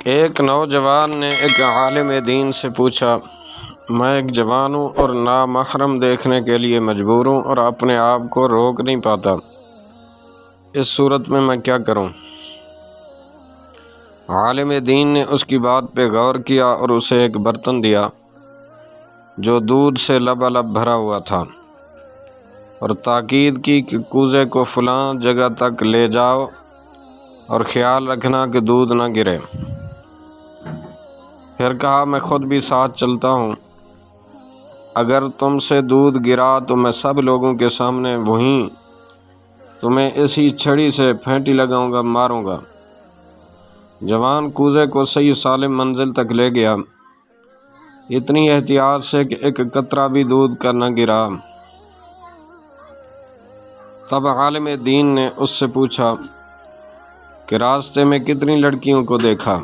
ایک نوجوان نے ایک عالم دین سے پوچھا، میں ایک جوان ہوں اور نامحرم دیکھنے کے لیے مجبور ہوں اور اپنے آپ کو روک نہیں پاتا، اس صورت میں کیا کروں؟ عالم دین نے اس کی بات پہ غور کیا اور اسے ایک برتن دیا جو دودھ سے لبالب بھرا ہوا تھا، اور تاکید کی کہ کوزے کو فلاں جگہ تک لے جاؤ اور خیال رکھنا کہ دودھ نہ گرے۔ پھر کہا، میں خود بھی ساتھ چلتا ہوں، اگر تم سے دودھ گرا تو میں سب لوگوں کے سامنے وہیں تمہیں اسی چھڑی سے پھینٹی لگاؤں گا، ماروں گا۔ جوان کوزے کو صحیح سالم منزل تک لے گیا، اتنی احتیاط سے کہ ایک قطرہ بھی دودھ کا نہ گرا۔ تب عالم دین نے اس سے پوچھا کہ راستے میں کتنی لڑکیوں کو دیکھا؟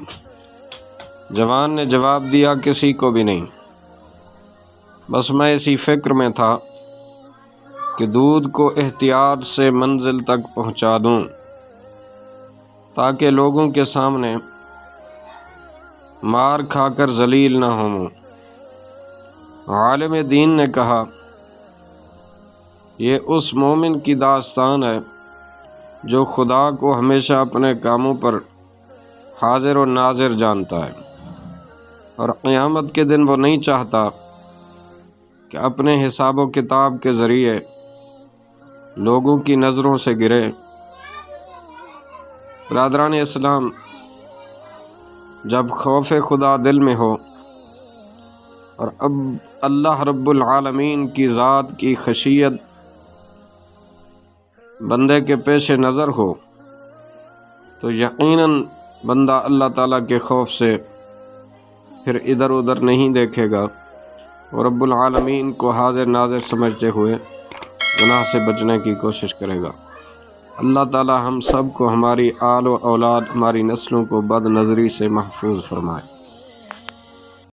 جوان نے جواب دیا، کسی کو بھی نہیں، بس میں اسی فکر میں تھا کہ دودھ کو احتیاط سے منزل تک پہنچا دوں تاکہ لوگوں کے سامنے مار کھا کر ذلیل نہ ہوں۔ عالم دین نے کہا، یہ اس مومن کی داستان ہے جو خدا کو ہمیشہ اپنے کاموں پر حاضر و ناظر جانتا ہے، اور قیامت کے دن وہ نہیں چاہتا کہ اپنے حساب و کتاب کے ذریعے لوگوں کی نظروں سے گرے۔ برادران اسلام، جب خوف خدا دل میں ہو اور اب اللہ رب العالمین کی ذات کی خشیت بندے کے پیش نظر ہو تو یقیناً بندہ اللہ تعالیٰ کے خوف سے پھر ادھر ادھر نہیں دیکھے گا اور رب العالمین کو حاضر ناظر سمجھتے ہوئے گناہ سے بچنے کی کوشش کرے گا۔ اللہ تعالیٰ ہم سب کو، ہماری آل و اولاد، ہماری نسلوں کو بد نظری سے محفوظ فرمائے۔